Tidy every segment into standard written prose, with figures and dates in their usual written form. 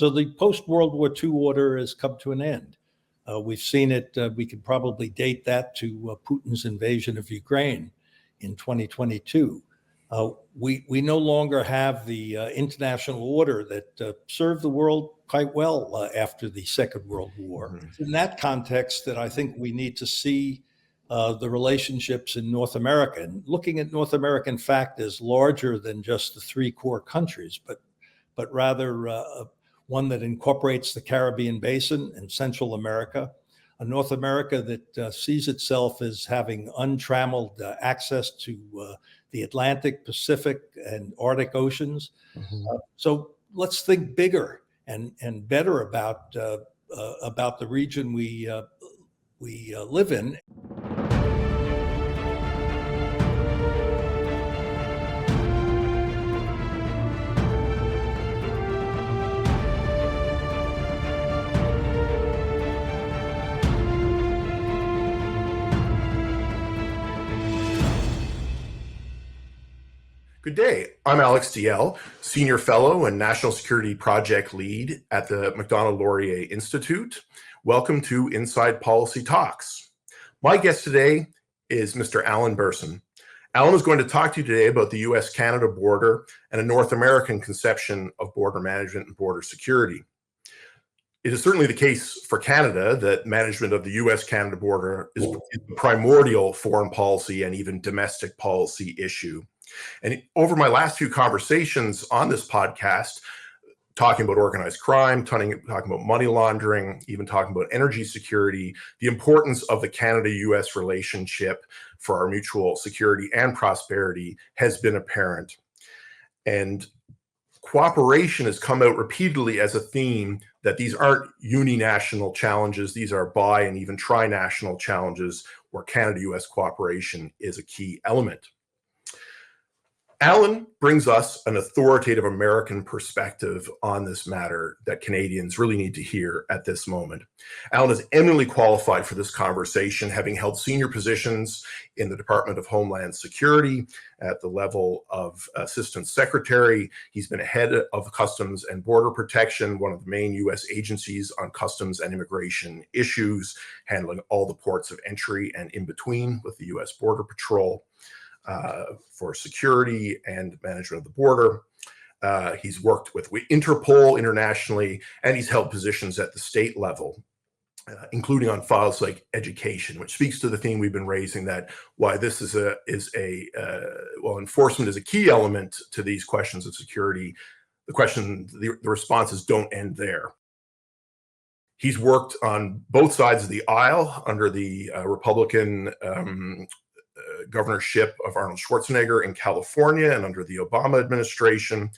So the post-World War II order has come to an end. We've seen it. We could probably date that to Putin's invasion of Ukraine in 2022. We no longer have the international order that served the world quite well after the Second World War. Mm-hmm. It's in that context that I think we need to see the relationships in North America, and looking at North America, in fact, as larger than just the three core countries, but rather one that incorporates the Caribbean Basin and Central America, a North America that sees itself as having untrammeled access to the Atlantic, Pacific, and Arctic Oceans. Mm-hmm. So let's think bigger and better about the region we live in. Good day. I'm Alex Dalziel, Senior Fellow and National Security Project Lead at the Macdonald-Laurier Institute. Welcome to Inside Policy Talks. My guest today is Mr. Alan Bersin. Alan is going to talk to you today about the US-Canada border and a North American conception of border management and border security. It is certainly the case for Canada that management of the US-Canada border is a primordial foreign policy and even domestic policy issue. And over my last few conversations on this podcast, talking about organized crime, talking about money laundering, even talking about energy security, the importance of the Canada-US relationship for our mutual security and prosperity has been apparent. And cooperation has come out repeatedly as a theme that these aren't uninational challenges, these are bi- and even trinational challenges where Canada-US cooperation is a key element. Alan brings us an authoritative American perspective on this matter that Canadians really need to hear at this moment. Alan is eminently qualified for this conversation, having held senior positions in the Department of Homeland Security at the level of Assistant Secretary. He's been head of Customs and Border Protection, one of the main U.S. agencies on customs and immigration issues, handling all the ports of entry and in between with the U.S. Border Patrol. For security and management of the border. He's worked with Interpol internationally, and he's held positions at the state level, including on files like education, which speaks to the theme we've been raising, that why this is enforcement is a key element to these questions of security. The responses don't end there. He's worked on both sides of the aisle under the Republican governorship of Arnold Schwarzenegger in California and under the Obama administration.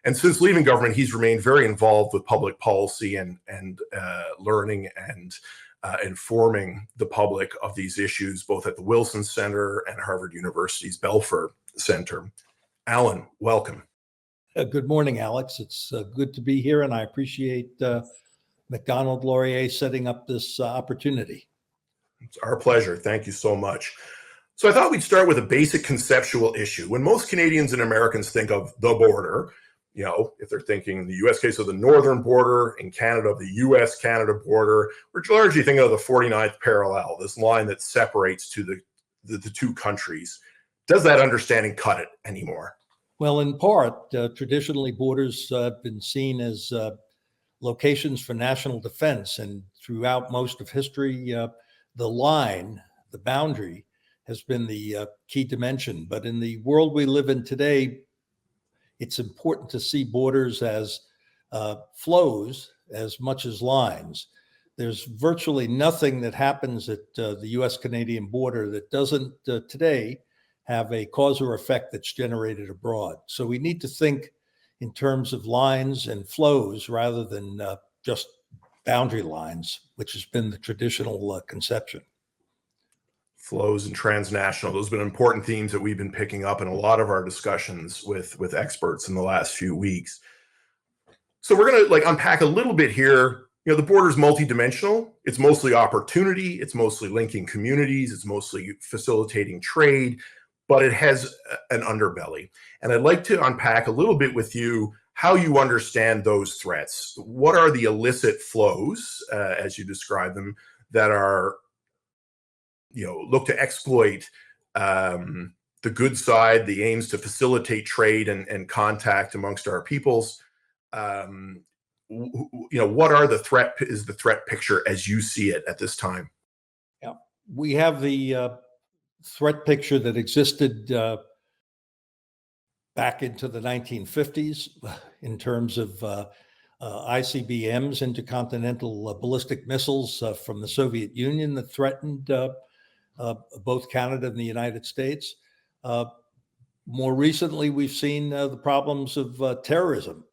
And since leaving government, he's remained very involved with public policy and learning and informing the public of these issues, both at the Wilson Center and Harvard University's Belfer Center. Alan, welcome. Good morning, Alex. It's good to be here, and I appreciate Macdonald-Laurier setting up this opportunity. It's our pleasure. Thank you so much. So I thought we'd start with a basic conceptual issue. When most Canadians and Americans think of the border, you know, if they're thinking in the US case of the northern border, in Canada of the US-Canada border, we're largely thinking of the 49th parallel, this line that separates to the two countries. Does that understanding cut it anymore? Well, in part, traditionally borders have been seen as locations for national defense, and throughout most of history, the line, the boundary, has been the key dimension. But in the world we live in today, it's important to see borders as flows as much as lines. There's virtually nothing that happens at the US-Canadian border that doesn't today have a cause or effect that's generated abroad. So we need to think in terms of lines and flows rather than just boundary lines, which has been the traditional conception. Flows and transnational, those have been important themes that we've been picking up in a lot of our discussions with experts in the last few weeks. So we're going to unpack a little bit here. You know, the border is multidimensional. It's mostly opportunity. It's mostly linking communities. It's mostly facilitating trade, but it has an underbelly. And I'd like to unpack a little bit with you how you understand those threats. What are the illicit flows, as you describe them, that are, look to exploit the good side, the aims to facilitate trade and contact amongst our peoples? What are is the threat picture as you see it at this time? Yeah, we have the threat picture that existed back into the 1950s in terms of ICBMs, intercontinental ballistic missiles from the Soviet Union that threatened both Canada and the United States. More recently, we've seen the problems of terrorism,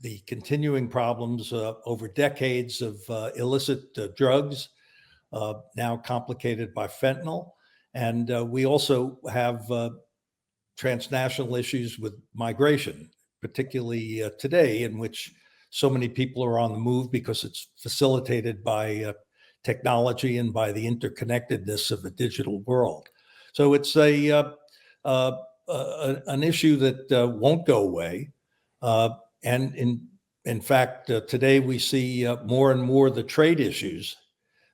the continuing problems over decades of illicit drugs, now complicated by fentanyl. And we also have transnational issues with migration, particularly today, in which so many people are on the move because it's facilitated by technology and by the interconnectedness of the digital world. So it's an issue that won't go away. And in fact, today we see more and more the trade issues,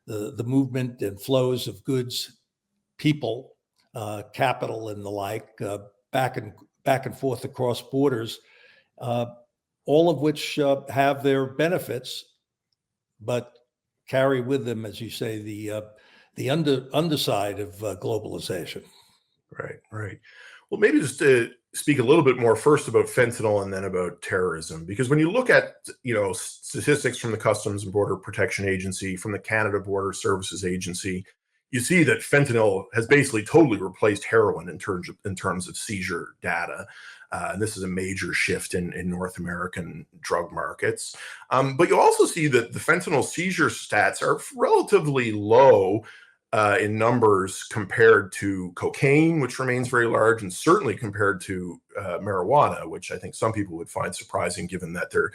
the movement and flows of goods, people, capital, and the like, back and forth across borders, all of which have their benefits, but carry with them, as you say, the underside of globalization. Right. Well, maybe just to speak a little bit more first about fentanyl and then about terrorism, because when you look at statistics from the Customs and Border Protection Agency, from the Canada Border Services Agency, you see that fentanyl has basically totally replaced heroin in terms of seizure data. And this is a major shift in North American drug markets. But you also see that the fentanyl seizure stats are relatively low in numbers compared to cocaine, which remains very large, and certainly compared to marijuana, which I think some people would find surprising, given that they're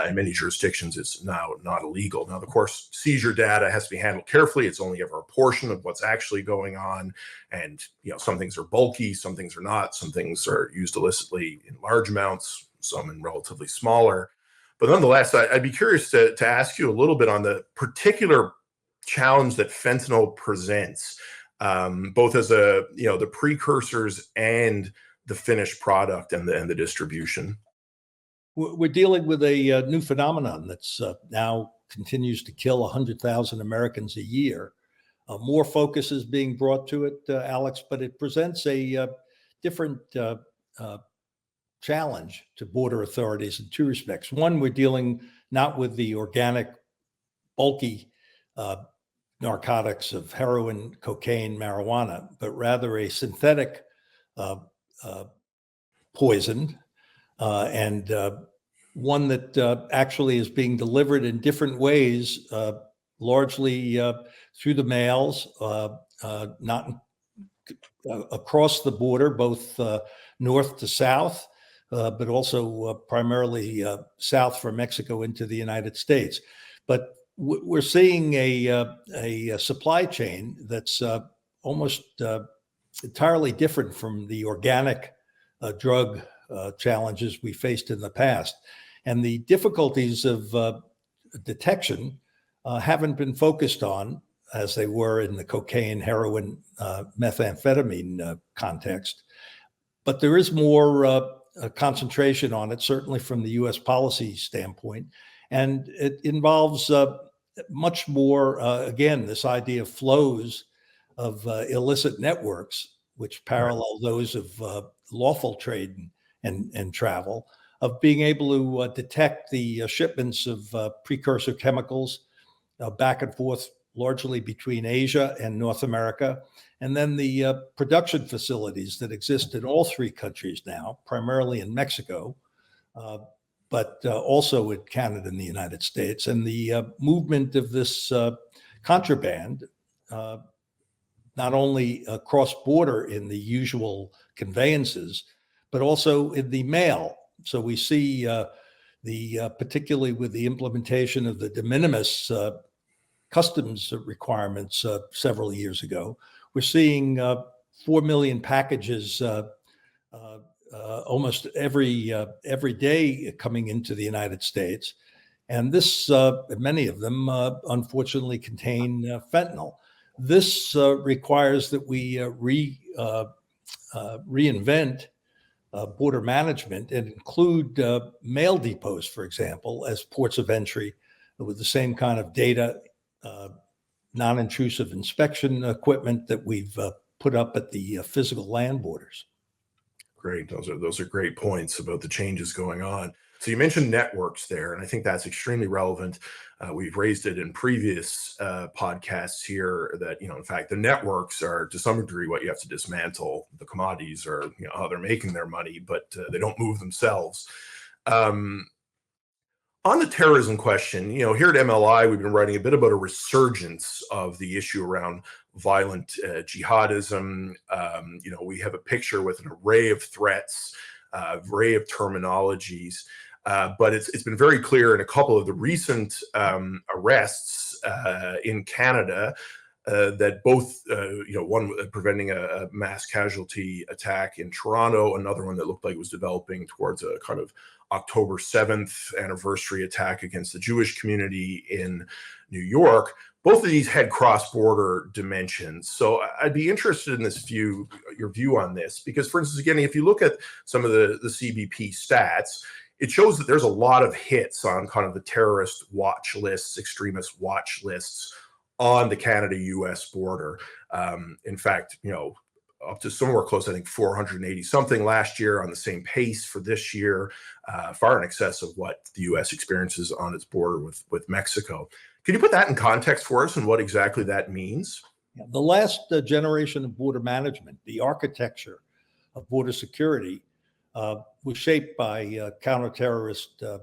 in many jurisdictions it's now not illegal. Now, of course, seizure data has to be handled carefully. It's only ever a portion of what's actually going on, and some things are bulky, some things are not, some things are used illicitly in large amounts, some in relatively smaller. But nonetheless, I'd be curious to ask you a little bit on the particular challenge that fentanyl presents, both as the precursors and the finished product and the distribution. We're dealing with a new phenomenon that's now continues to kill 100,000 Americans a year. More focus is being brought to it, Alex, but it presents a different challenge to border authorities in two respects. One, we're dealing not with the organic, bulky narcotics of heroin, cocaine, marijuana, but rather a synthetic poison, and one that actually is being delivered in different ways, largely through the mails, not across the border, both north to south, but also primarily south from Mexico into the United States. But we're seeing a supply chain that's almost entirely different from the organic drug challenges we faced in the past. And the difficulties of detection haven't been focused on as they were in the cocaine, heroin, methamphetamine context. But there is more concentration on it, certainly from the US policy standpoint. And it involves much more, again, this idea of flows of illicit networks, which parallel those of lawful trade and travel, of being able to detect the shipments of precursor chemicals back and forth, largely between Asia and North America, and then the production facilities that exist in all three countries now, primarily in Mexico, but also in Canada and the United States. And the movement of this contraband, not only cross-border in the usual conveyances, but also in the mail. So we see particularly with the implementation of the de minimis customs requirements several years ago, we're seeing 4 million packages almost every day coming into the United States. And this, many of them, unfortunately, contain fentanyl. This requires that we reinvent border management and include mail depots, for example, as ports of entry with the same kind of data, non-intrusive inspection equipment that we've put up at the physical land borders. Great. Those are great points about the changes going on. So you mentioned networks there, and I think that's extremely relevant. We've raised it in previous podcasts here that, in fact, the networks are to some degree what you have to dismantle. The commodities are, how they're making their money, but they don't move themselves. On the terrorism question, here at MLI, we've been writing a bit about a resurgence of the issue around violent jihadism. We have a picture with an array of threats, array of terminologies, but it's been very clear in a couple of the recent arrests in Canada that both, one preventing a mass casualty attack in Toronto, another one that looked like it was developing towards a kind of October 7th anniversary attack against the Jewish community in New York. Both of these had cross-border dimensions. So I'd be interested in your view on this, because, for instance, again, if you look at some of the CBP stats, it shows that there's a lot of hits on kind of the terrorist watch lists, extremist watch lists on the Canada-US border. In fact, up to somewhere close, I think 480 something last year, on the same pace for this year, far in excess of what the US experiences on its border with Mexico. Can you put that in context for us and what exactly that means? The last generation of border management, the architecture of border security, was shaped by counterterrorist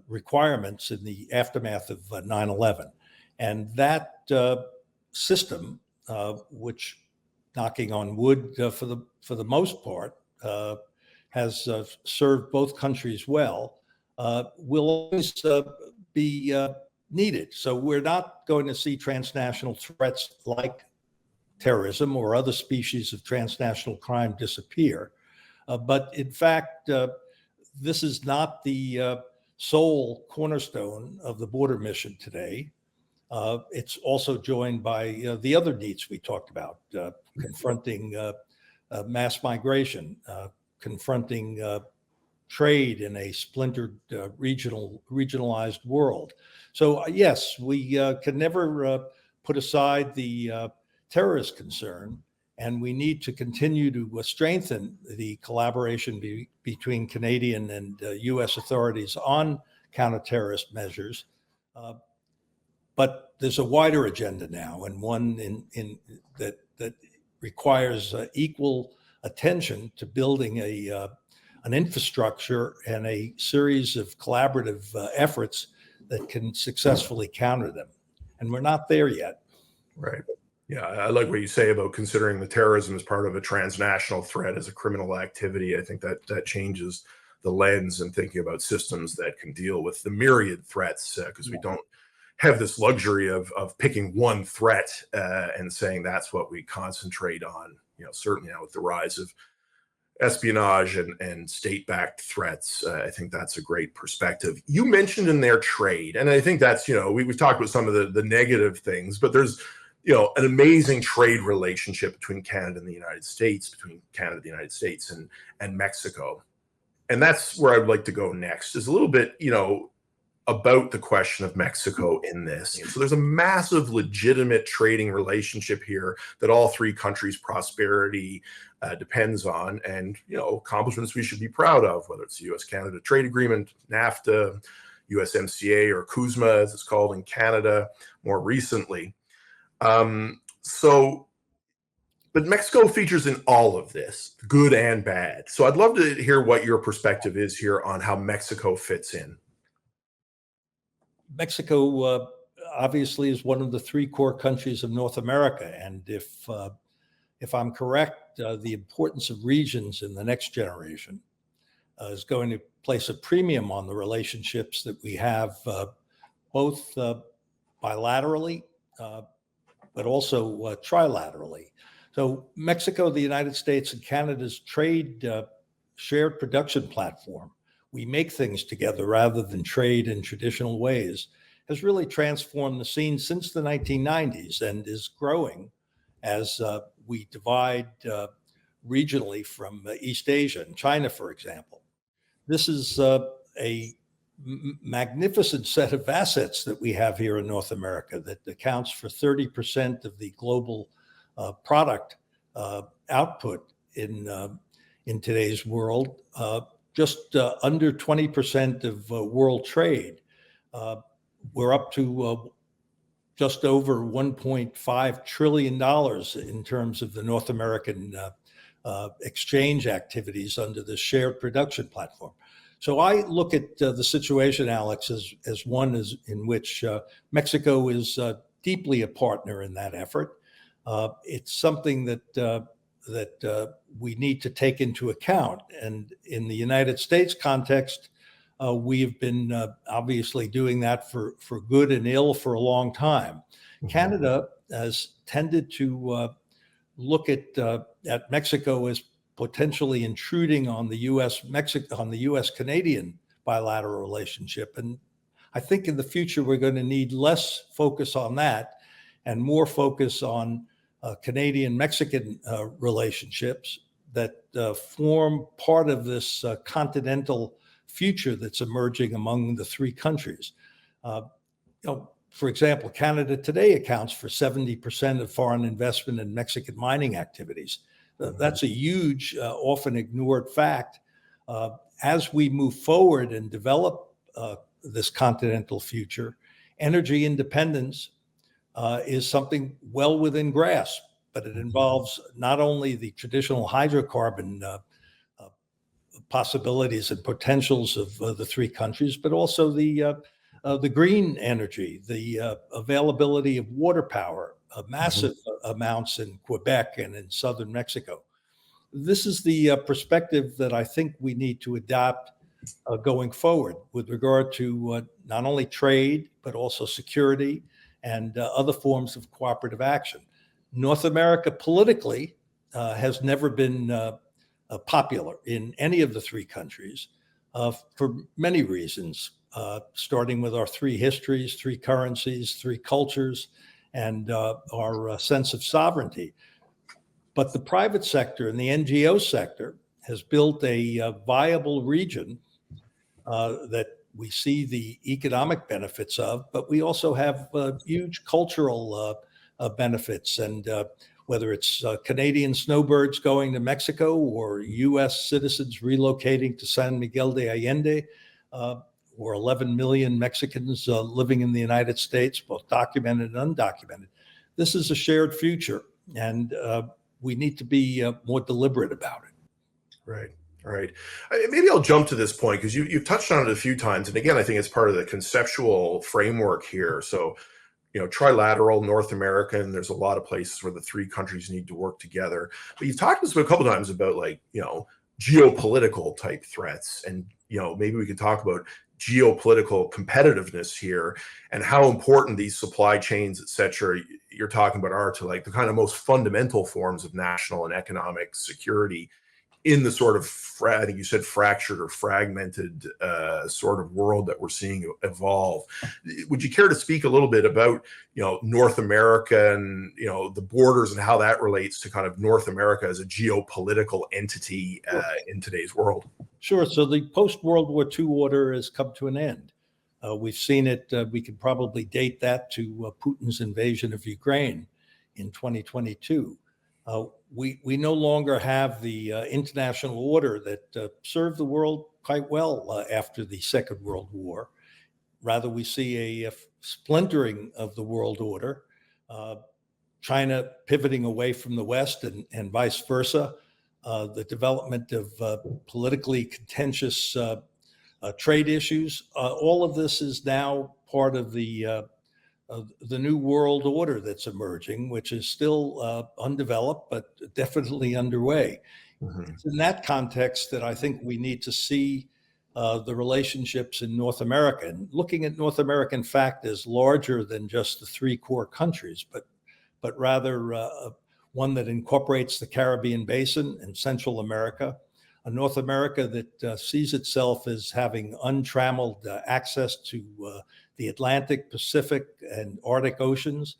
requirements in the aftermath of 9/11. And that system, which, knocking on wood, for the most part, has served both countries well, will always be needed. So we're not going to see transnational threats like terrorism or other species of transnational crime disappear. But in fact, this is not the sole cornerstone of the border mission today. It's also joined by the other needs we talked about, confronting mass migration, confronting trade in a splintered regionalized world. So yes, we can never put aside the terrorist concern, and we need to continue to strengthen the collaboration between Canadian and US authorities on counterterrorist measures. But there's a wider agenda now, and one that requires equal attention to building an infrastructure and a series of collaborative efforts that can successfully counter them. And we're not there yet. Right. Yeah, I like what you say about considering the terrorism as part of a transnational threat, as a criminal activity. I think that changes the lens and thinking about systems that can deal with the myriad threats, because we don't have this luxury of picking one threat and saying that's what we concentrate on. Certainly now with the rise of espionage and state-backed threats, I think that's a great perspective. You mentioned in there trade, and I think that's, we've talked about some of the negative things, but there's, an amazing trade relationship between Canada and the United States, between Canada, the United States, and Mexico. And that's where I'd like to go next, is a little bit, about the question of Mexico in this. So there's a massive legitimate trading relationship here that all three countries' prosperity depends on, and accomplishments we should be proud of, whether it's the US-Canada trade agreement, NAFTA, USMCA, or CUSMA as it's called in Canada more recently. But Mexico features in all of this, good and bad. So I'd love to hear what your perspective is here on how Mexico fits in. Mexico obviously is one of the three core countries of North America, and if I'm correct, the importance of regions in the next generation is going to place a premium on the relationships that we have, both bilaterally, but also trilaterally. So Mexico, the United States, and Canada's trade shared production platform, we make things together rather than trade in traditional ways, has really transformed the scene since the 1990s and is growing as we divide regionally from East Asia and China, for example. This is a magnificent set of assets that we have here in North America that accounts for 30% of the global product output in today's world, just under 20% of world trade. We're up to just over $1.5 trillion in terms of the North American exchange activities under the shared production platform. So I look at the situation, Alex, as one in which Mexico is deeply a partner in that effort. It's something that we need to take into account. And in the United States context, we have been obviously doing that for good and ill for a long time. Mm-hmm. Canada has tended to look at Mexico as potentially intruding on the U.S.-Canadian bilateral relationship. And I think in the future, we're going to need less focus on that and more focus on Canadian-Mexican relationships that form part of this continental future that's emerging among the three countries. For example, Canada today accounts for 70% of foreign investment in Mexican mining activities. That's a huge, often ignored fact. As we move forward and develop this continental future, energy independence is something well within grasp, but it involves not only the traditional hydrocarbon possibilities and potentials of the three countries, but also the green energy, the availability of water power, massive amounts in Quebec and in southern Mexico. This is the perspective that I think we need to adopt going forward with regard to not only trade, but also security and other forms of cooperative action. North America politically has never been popular in any of the three countries for many reasons, starting with our three histories, three currencies, three cultures, and our sense of sovereignty. But the private sector and the NGO sector has built a viable region that we see the economic benefits of, but we also have huge cultural benefits. And whether it's Canadian snowbirds going to Mexico or U.S. citizens relocating to San Miguel de Allende, or 11 million Mexicans living in the United States, both documented and undocumented. This is a shared future, and we need to be more deliberate about it. Right. All right. Maybe I'll jump to this point because you've touched on it a few times. And again, I think it's part of the conceptual framework here. So, trilateral, North American, there's a lot of places where the three countries need to work together. But you've talked to us a couple of times about geopolitical type threats. And, maybe we could talk about geopolitical competitiveness here and how important these supply chains, et cetera, you're talking about are to the kind of most fundamental forms of national and economic security in the sort of, I think you said fractured or fragmented sort of world that we're seeing evolve. Would you care to speak a little bit about, North America and, the borders and how that relates to kind of North America as a geopolitical entity in today's world? Sure. So the post-World War II order has come to an end. We've seen it. We could probably date that to Putin's invasion of Ukraine in 2022. We no longer have the international order that served the world quite well after the Second World War. Rather, we see a splintering of the world order, China pivoting away from the West and vice versa, the development of politically contentious trade issues. All of this is now part of the new world order that's emerging, which is still undeveloped, but definitely underway. Mm-hmm. It's in that context that I think we need to see the relationships in North America, and looking at North America, in fact, as larger than just the three core countries, but rather one that incorporates the Caribbean Basin and Central America, a North America that sees itself as having untrammeled access to the Atlantic, Pacific, and Arctic oceans.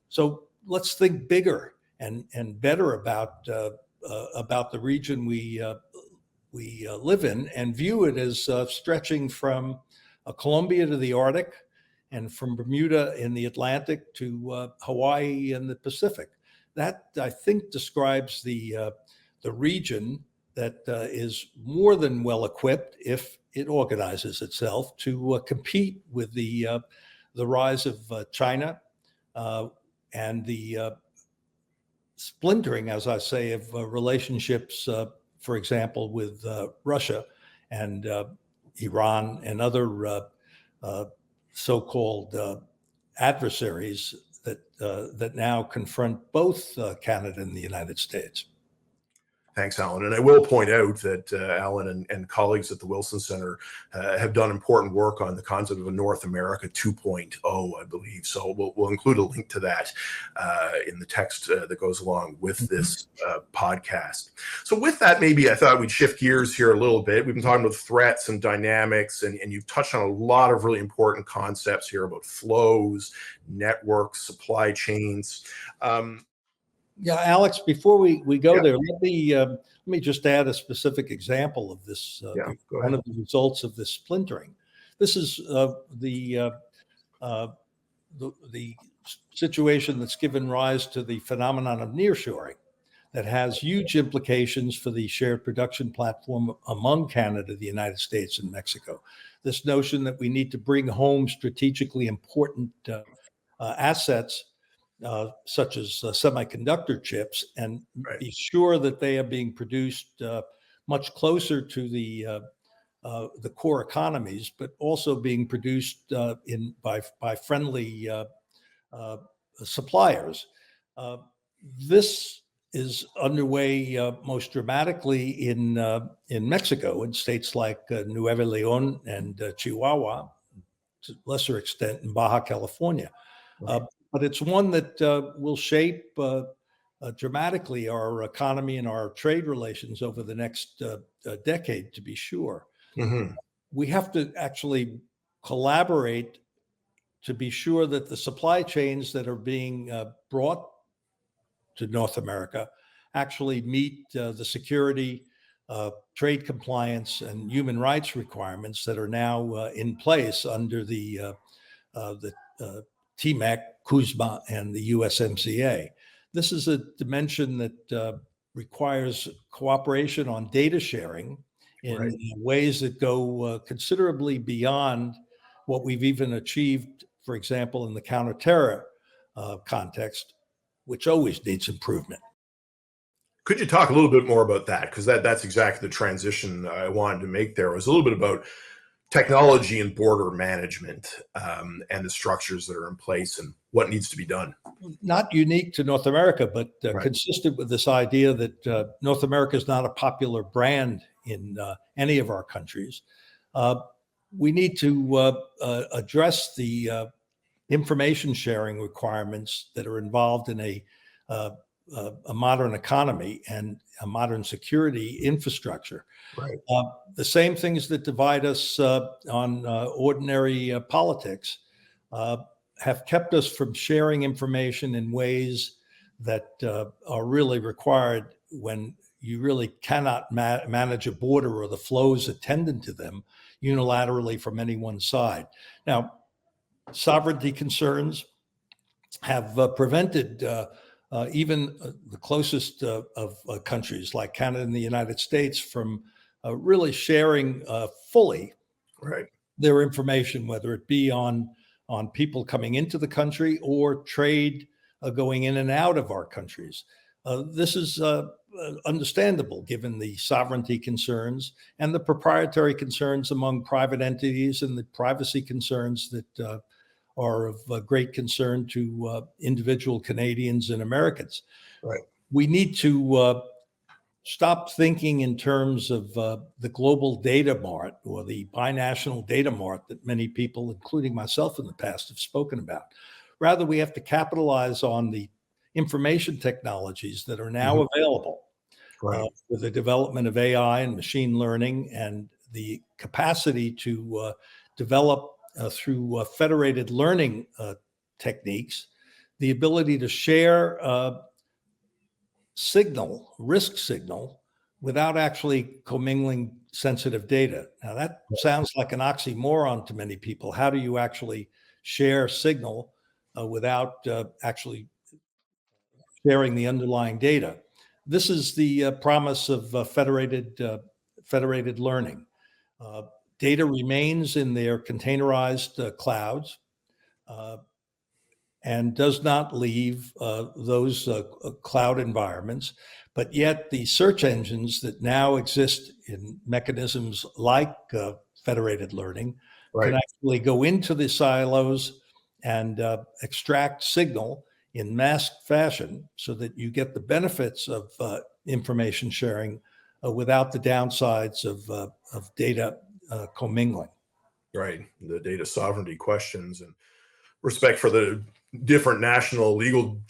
So let's think bigger and better about the region we live in, and view it as stretching from Colombia to the Arctic, and from Bermuda in the Atlantic to Hawaii in the Pacific. That, I think, describes the region that is more than well equipped, if it organizes itself, to compete with the rise of China and the splintering, as I say, of relationships, for example, with Russia and Iran and other so-called adversaries that now confront both Canada and the United States. Thanks, Alan. And I will point out that Alan and colleagues at the Wilson Center have done important work on the concept of a North America 2.0, I believe. So we'll include a link to that in the text that goes along with this podcast. So with that, maybe I thought we'd shift gears here a little bit. We've been talking about threats and dynamics, and you've touched on a lot of really important concepts here about flows, networks, supply chains. Yeah, Alex, before we go there, let me just add a specific example of this. One of the results of this splintering. This is the situation that's given rise to the phenomenon of nearshoring, that has huge implications for the shared production platform among Canada, the United States, and Mexico. This notion that we need to bring home strategically important assets, such as semiconductor chips, and be sure that they are being produced much closer to the core economies, but also being produced by friendly suppliers. This is underway most dramatically in Mexico, in states like Nuevo León and Chihuahua, to a lesser extent in Baja California. But it's one that will shape dramatically our economy and our trade relations over the next decade, to be sure. We have to actually collaborate to be sure that the supply chains that are being brought to North America actually meet the security, trade compliance, and human rights requirements that are now in place under the TMEC, CUSMA, and the USMCA. This is a dimension that requires cooperation on data sharing in ways that go considerably beyond what we've even achieved, for example, in the counterterror context, which always needs improvement. Could you talk a little bit more about that? Because that's exactly the transition I wanted to make there. It was a little bit about technology and border management and the structures that are in place and what needs to be done. Not unique to North America, but consistent with this idea that North America is not a popular brand in any of our countries. We need to address the information sharing requirements that are involved in a modern economy and a modern security infrastructure. The same things that divide us on ordinary politics have kept us from sharing information in ways that are really required when you really cannot manage a border or the flows attendant to them unilaterally from any one side. Now, sovereignty concerns have prevented even the closest of countries like Canada and the United States from really sharing fully their information, whether it be on people coming into the country or trade going in and out of our countries. This is understandable given the sovereignty concerns and the proprietary concerns among private entities and the privacy concerns that are of great concern to individual Canadians and Americans. We need to stop thinking in terms of the global data mart or the binational data mart that many people, including myself in the past, have spoken about. Rather, we have to capitalize on the information technologies that are now available Right. with the development of AI and machine learning and the capacity to develop through federated learning techniques, the ability to share risk signal, without actually commingling sensitive data. Now, that sounds like an oxymoron to many people. How do you actually share signal without actually sharing the underlying data? This is the promise of federated learning. Uh, Data remains in their containerized clouds, uh, and does not leave those cloud environments. But yet the search engines that now exist in mechanisms like federated learning can Right. actually go into the silos and extract signal in masked fashion so that you get the benefits of information sharing without the downsides of data commingling. Right. The data sovereignty questions and respect for the different national legal,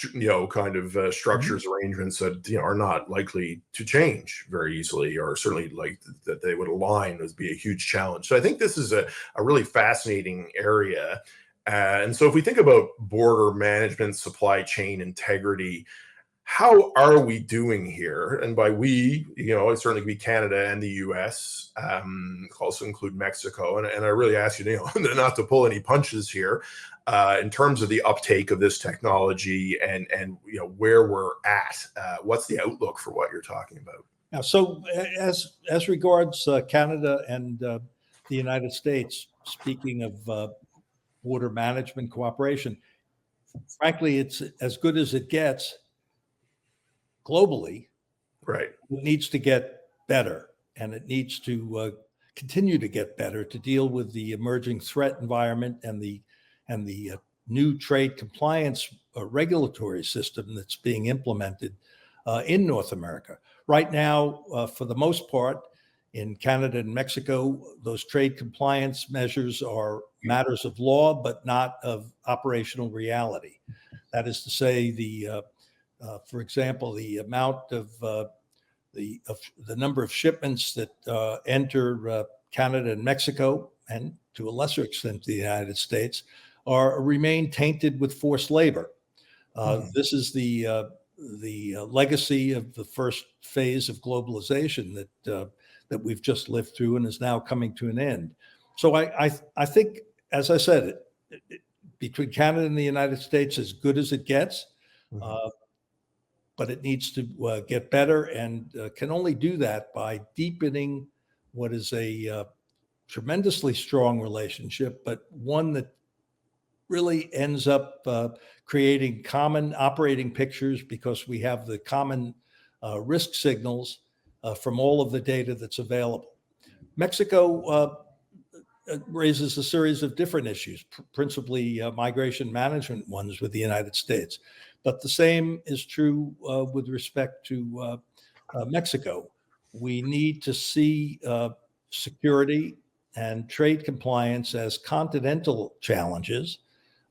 kind of Mhm. structures, arrangements that are not likely to change very easily, or certainly like that they would align would be a huge challenge. So I think this is a really fascinating area. And so if we think about border management, supply chain integrity, how are we doing here? And by we, it certainly could be Canada and the US, also include Mexico. And I really ask you, not to pull any punches here in terms of the uptake of this technology and where we're at. What's the outlook for what you're talking about? Now, so as regards Canada and the United States, speaking of border management cooperation, frankly, it's as good as it gets globally. Right. It needs to get better, and it needs to continue to get better to deal with the emerging threat environment and the new trade compliance regulatory system that's being implemented in North America. Right now, for the most part, in Canada and Mexico, those trade compliance measures are matters of law, but not of operational reality. That is to say, for example, the amount of the number of shipments that enter Canada and Mexico, and to a lesser extent the United States, remain tainted with forced labor. This is the legacy of the first phase of globalization that we've just lived through and is now coming to an end. So I think, as I said, between Canada and the United States, as good as it gets. Mhm. But it needs to get better, and can only do that by deepening what is a tremendously strong relationship, but one that really ends up creating common operating pictures because we have the common risk signals from all of the data that's available. Mexico raises a series of different issues, principally migration management ones with the United States. But the same is true with respect to Mexico. We need to see security and trade compliance as continental challenges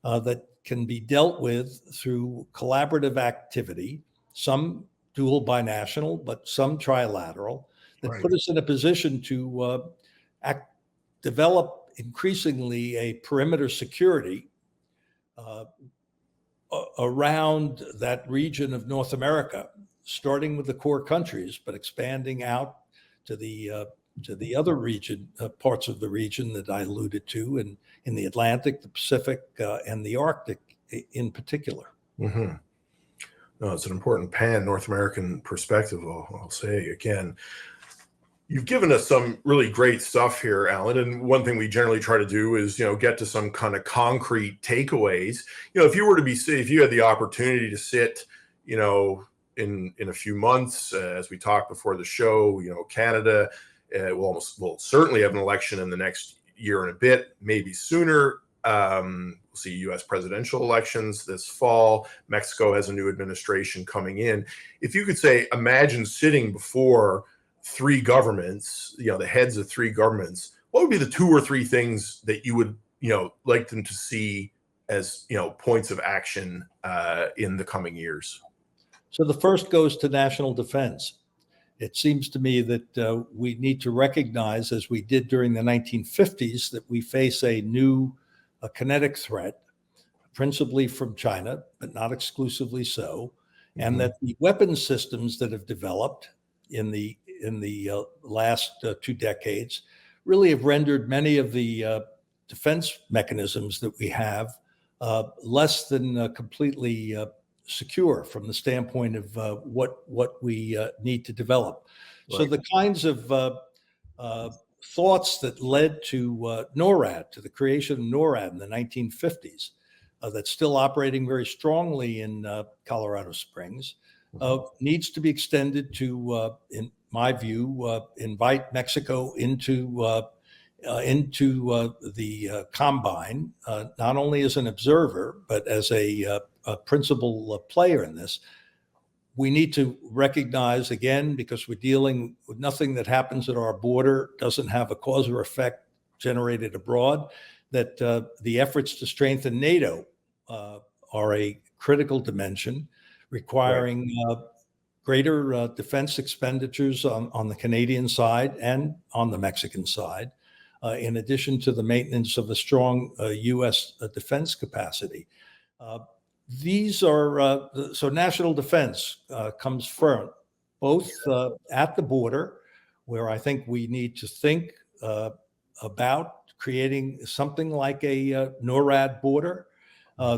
that can be dealt with through collaborative activity, some dual binational, but some trilateral, that Right. put us in a position to develop increasingly a perimeter security uh, around that region of North America, starting with the core countries, but expanding out to the other region, parts of the region that I alluded to, and in the Atlantic, the Pacific, and the Arctic in particular. hmm No, it's an important pan North American perspective. I'll say again. You've given us some really great stuff here, Alan. And one thing we generally try to do is, get to some kind of concrete takeaways. If you were to if you had the opportunity to sit, in a few months, as we talked before the show, Canada will certainly have an election in the next year and a bit, maybe sooner. We'll see U.S. presidential elections this fall. Mexico has a new administration coming in. If you could say, imagine sitting before three governments, the heads of three governments, what would be the two or three things that you would, like them to see as, points of action in the coming years? So the first goes to national defense. It seems to me that we need to recognize, as we did during the 1950s, that we face a new kinetic threat, principally from China, but not exclusively so, and that the weapons systems that have developed in the last 2 decades really have rendered many of the defense mechanisms that we have less than completely secure from the standpoint of what we need to develop. Right. So the kinds of thoughts that led to NORAD, to the creation of NORAD in the 1950s, that's still operating very strongly in Colorado Springs, needs to be extended to, in my view, invite Mexico into the combine, not only as an observer, but as a principal player in this. We need to recognize, again, because we're dealing with nothing that happens at our border doesn't have a cause or effect generated abroad, that the efforts to strengthen NATO are a critical dimension, requiring greater defense expenditures on the Canadian side and on the Mexican side, in addition to the maintenance of a strong U.S. defense capacity. These are, so national defense comes first, both at the border, where I think we need to think about creating something like a NORAD border.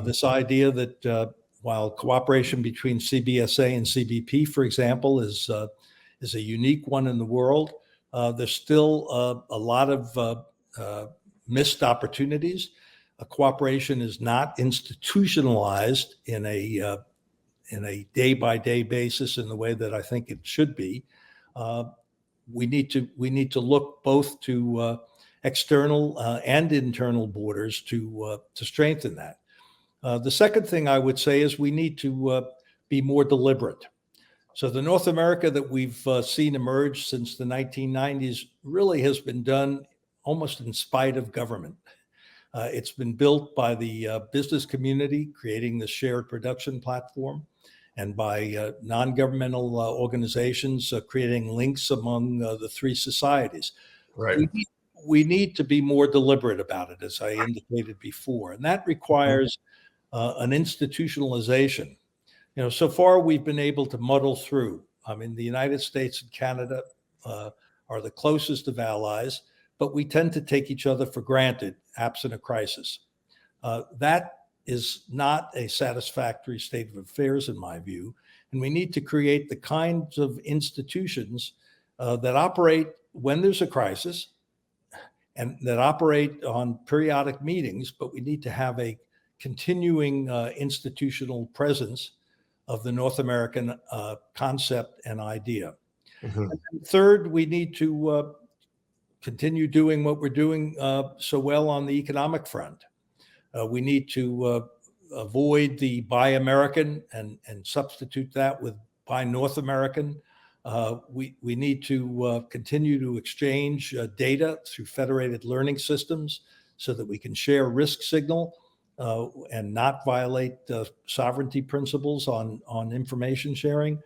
This idea that while cooperation between CBSA and CBP, for example, is a unique one in the world, there's still a lot of missed opportunities. Cooperation is not institutionalized in a day-by-day basis in the way that I think it should be. We need to look both to external and internal borders to strengthen that. The second thing I would say is we need to be more deliberate. So the North America that we've seen emerge since the 1990s really has been done almost in spite of government. It's been built by the business community, creating the shared production platform, and by non-governmental organizations creating links among the three societies. Right. We need to be more deliberate about it, as I indicated before, and that requires an institutionalization. You know, so far we've been able to muddle through. I mean, the United States and Canada are the closest of allies, but we tend to take each other for granted, absent a crisis. That is not a satisfactory state of affairs, in my view, and we need to create the kinds of institutions that operate when there's a crisis and that operate on periodic meetings, but we need to have a continuing institutional presence of the North American concept and idea. And third, we need to continue doing what we're doing so well on the economic front. We need to avoid the Buy American and substitute that with Buy North American. We need to continue to exchange data through federated learning systems so that we can share risk signal and not violate sovereignty principles on information sharing.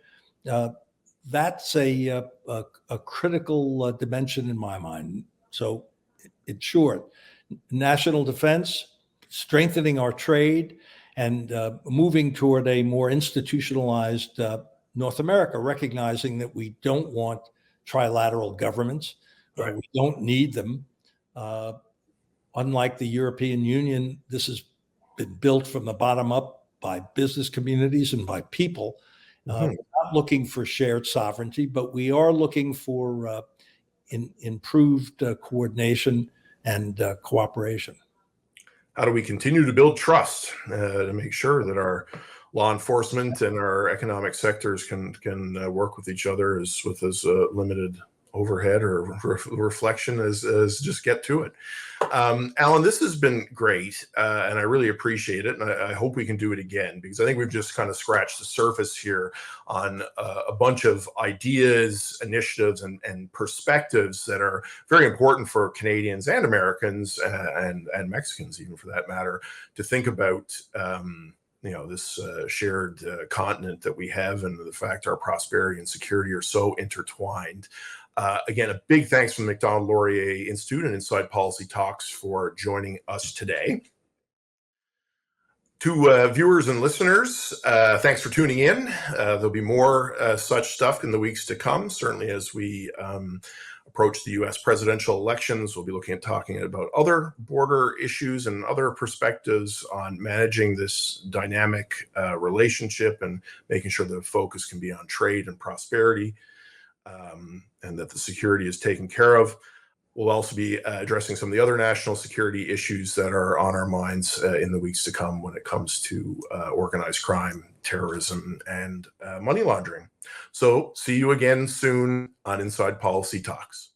That's a critical dimension in my mind. So in short, national defense, strengthening our trade, and moving toward a more institutionalized North America, recognizing that we don't want trilateral governments. Right. We don't need them. Unlike the European Union, this has been built from the bottom up by business communities and by people. We're not looking for shared sovereignty, but we are looking for improved coordination and cooperation. How do we continue to build trust to make sure that our law enforcement and our economic sectors can work with each other with as limited overhead or reflection as just get to it? Alan, this has been great, and I really appreciate it, and I hope we can do it again, because I think we've just kind of scratched the surface here on a bunch of ideas, initiatives, and perspectives that are very important for Canadians and Americans and Mexicans, even for that matter, to think about this shared continent that we have, and the fact our prosperity and security are so intertwined. Again, a big thanks from the Macdonald-Laurier Institute and Inside Policy Talks for joining us today. To viewers and listeners, thanks for tuning in. There'll be more such stuff in the weeks to come. Certainly as we approach the U.S. presidential elections, we'll be looking at talking about other border issues and other perspectives on managing this dynamic relationship and making sure the focus can be on trade and prosperity, and that the security is taken care of. We'll also be addressing some of the other national security issues that are on our minds in the weeks to come when it comes to organized crime, terrorism, and money laundering. So see you again soon on Inside Policy Talks.